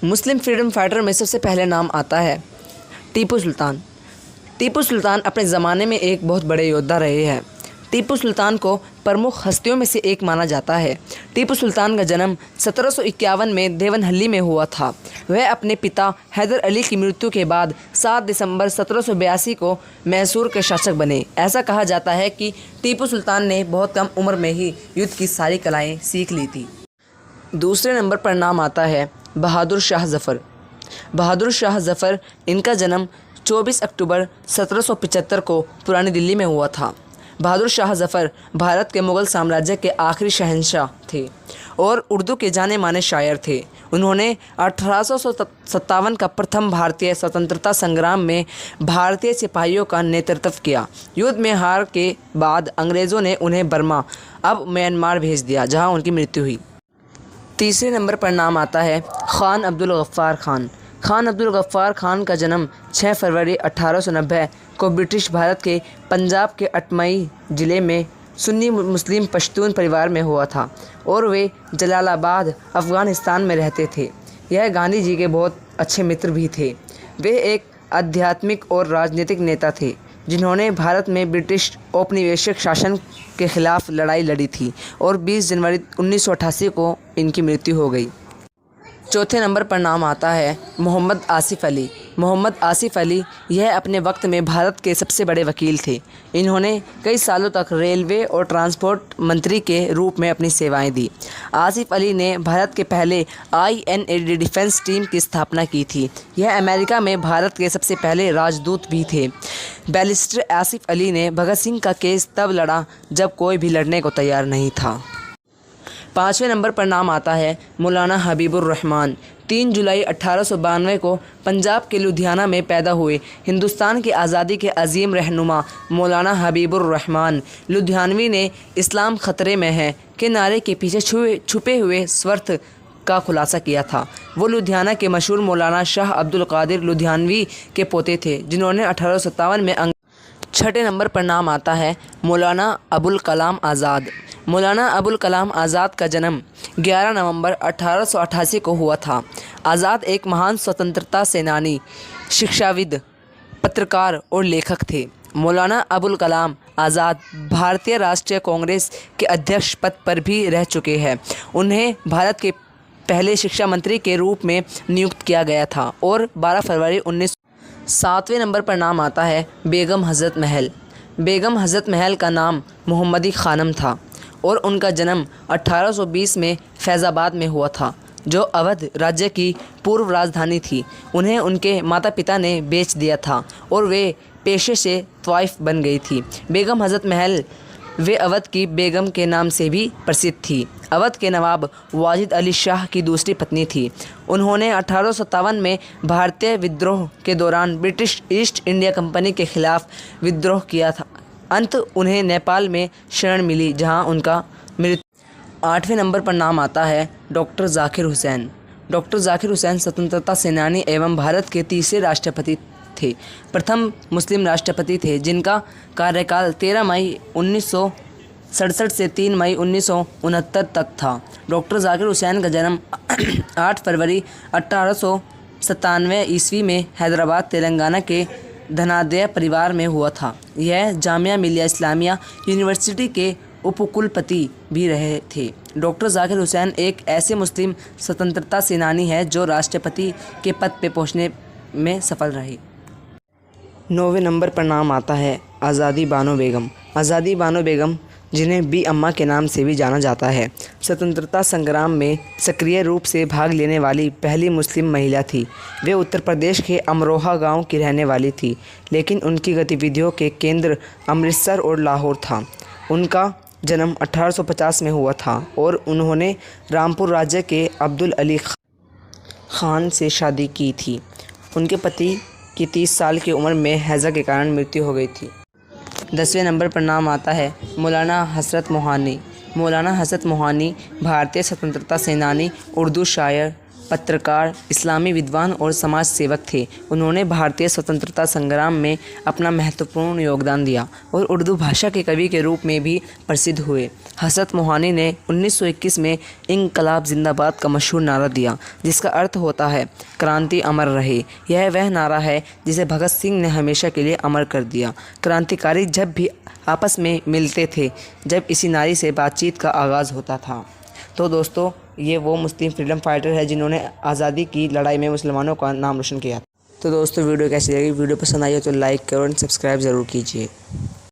मुस्लिम freedom fighter में सबसे पहले नाम आता है टीपू सुल्तान। टीपू सुल्तान अपने ज़माने में एक बहुत बड़े योद्धा रहे हैं। टीपू सुल्तान को प्रमुख हस्तियों में से एक माना जाता है। टीपू सुल्तान का जन्म 1751 में देवनहल्ली में हुआ था। वह अपने पिता हैदर अली की मृत्यु के बाद 7 दिसंबर 1782 को मैसूर के शासक बने। ऐसा कहा जाता है कि टीपू सुल्तान ने बहुत कम उम्र में ही युद्ध की सारी कलाएँ सीख ली थी। दूसरे नंबर पर नाम आता है बहादुर शाह ज़फ़र। बहादुर शाह ज़फ़र, इनका जन्म 24 अक्टूबर 1775 को पुरानी दिल्ली में हुआ था। बहादुर शाह ज़फ़र भारत के मुग़ल साम्राज्य के आखिरी शहंशाह थे और उर्दू के जाने माने शायर थे। उन्होंने 1857 का प्रथम भारतीय स्वतंत्रता संग्राम में भारतीय सिपाहियों का नेतृत्व किया। युद्ध में हार के बाद अंग्रेज़ों ने उन्हें बर्मा, अब म्यांमार भेज दिया, जहां उनकी मृत्यु हुई। तीसरे नंबर पर नाम आता है ख़ान अब्दुल गफ़्फ़ार ख़ान। ख़ान अब्दुल गफ़्फ़ार ख़ान का जन्म 6 फरवरी 1890 को ब्रिटिश भारत के पंजाब के अटमई ज़िले में सुन्नी मुस्लिम पश्तून परिवार में हुआ था और वे जलालाबाद, अफ़गानिस्तान में रहते थे। यह गांधी जी के बहुत अच्छे मित्र भी थे। वे एक आध्यात्मिक और राजनीतिक नेता थे जिन्होंने भारत में ब्रिटिश औपनिवेशिक शासन के खिलाफ लड़ाई लड़ी थी और 20 जनवरी 1988 को इनकी मृत्यु हो गई। चौथे नंबर पर नाम आता है मोहम्मद आसिफ़ अली। मोहम्मद आसिफ़ अली यह अपने वक्त में भारत के सबसे बड़े वकील थे। इन्होंने कई सालों तक रेलवे और ट्रांसपोर्ट मंत्री के रूप में अपनी सेवाएं दी। आसिफ़ अली ने भारत के पहले INA डिफेंस टीम की स्थापना की थी। यह अमेरिका में भारत के सबसे पहले राजदूत भी थे। बैरिस्टर आसिफ़ अली ने भगत सिंह का केस तब लड़ा जब कोई भी लड़ने को तैयार नहीं था। पाँचवें नंबर पर नाम आता है मौलाना हबीबुर रहमान। 3 जुलाई 1892 को पंजाब के लुधियाना में पैदा हुए हिंदुस्तान की आज़ादी के अजीम रहनुमा मौलाना हबीबुर रहमान लुधियानवी ने इस्लाम खतरे में है के नारे के पीछे छुपे हुए स्वार्थ का खुलासा किया था। वो लुधियाना के मशहूर मौलाना शाह अब्दुल कादिर लुधियानवी के पोते थे जिन्होंने 1857 में छठे नंबर पर नाम आता है मौलाना अबुल कलाम आज़ाद। मौलाना अबुल कलाम आज़ाद का जन्म 11 नवंबर 1888 को हुआ था। आज़ाद एक महान स्वतंत्रता सेनानी, शिक्षाविद, पत्रकार और लेखक थे। मौलाना अबुल कलाम आज़ाद भारतीय राष्ट्रीय कांग्रेस के अध्यक्ष पद पर भी रह चुके हैं। उन्हें भारत के पहले शिक्षा मंत्री के रूप में नियुक्त किया गया था और 12 फरवरी 7वें नंबर पर नाम आता है बेगम हज़रत महल। बेगम हज़रत महल का नाम मोहम्मदी ख़ानम था और उनका जन्म 1820 में फैज़ाबाद में हुआ था, जो अवध राज्य की पूर्व राजधानी थी। उन्हें उनके माता पिता ने बेच दिया था और वे पेशे से तवाइफ बन गई थी। बेगम हज़रत महल वे अवध की बेगम के नाम से भी प्रसिद्ध थी। अवध के नवाब वाजिद अली शाह की दूसरी पत्नी थी। उन्होंने 1857 में भारतीय विद्रोह के दौरान ब्रिटिश ईस्ट इंडिया कंपनी के खिलाफ विद्रोह किया था। अंत उन्हें नेपाल में शरण मिली, जहां उनका मृत्यु। 8वें नंबर पर नाम आता है डॉक्टर ज़ाकिर हुसैन। डॉक्टर ज़ाकिर हुसैन स्वतंत्रता सेनानी एवं भारत के तीसरे राष्ट्रपति थे। प्रथम मुस्लिम राष्ट्रपति थे जिनका कार्यकाल 13 मई 1967 से 3 मई 1969 तक था। डॉक्टर ज़ाकिर हुसैन का जन्म 8 फरवरी 1897 ईस्वी में हैदराबाद, तेलंगाना के धनादय परिवार में हुआ था। यह जामिया मिलिया इस्लामिया यूनिवर्सिटी के उपकुलपति भी रहे थे। डॉक्टर ज़ाकिर हुसैन एक ऐसे मुस्लिम स्वतंत्रता सेनानी है जो राष्ट्रपति के पद पर पहुंचने में सफल रहे। 9वें नंबर पर नाम आता है आज़ादी बानो बेगम। आज़ादी बानो बेगम, जिन्हें बी अम्मा के नाम से भी जाना जाता है, स्वतंत्रता संग्राम में सक्रिय रूप से भाग लेने वाली पहली मुस्लिम महिला थी। वे उत्तर प्रदेश के अमरोहा गांव की रहने वाली थी, लेकिन उनकी गतिविधियों के केंद्र अमृतसर और लाहौर था। उनका जन्म 1850 में हुआ था और उन्होंने रामपुर राज्य के अब्दुल अली खान से शादी की थी। उनके पति की 30 साल की उम्र में हैज़ा के कारण मृत्यु हो गई थी। 10वें नंबर पर नाम आता है मौलाना हसरत मोहानी। मौलाना हसरत मोहानी भारतीय स्वतंत्रता सेनानी, उर्दू शायर पत्रकार, इस्लामी विद्वान और समाज सेवक थे। उन्होंने भारतीय स्वतंत्रता संग्राम में अपना महत्वपूर्ण योगदान दिया और उर्दू भाषा के कवि के रूप में भी प्रसिद्ध हुए। हज़रत मोहानी ने 1921 में इंकलाब जिंदाबाद का मशहूर नारा दिया, जिसका अर्थ होता है क्रांति अमर रहे। यह वह नारा है जिसे भगत सिंह ने हमेशा के लिए अमर कर दिया। क्रांतिकारी जब भी आपस में मिलते थे, जब इसी नारे से बातचीत का आगाज़ होता था। तो दोस्तों, ये वो मुस्लिम फ्रीडम फाइटर है जिन्होंने आज़ादी की लड़ाई में मुसलमानों का नाम रोशन किया। तो दोस्तों, वीडियो कैसी लगी? वीडियो पसंद आई हो तो लाइक करो और सब्सक्राइब ज़रूर कीजिए।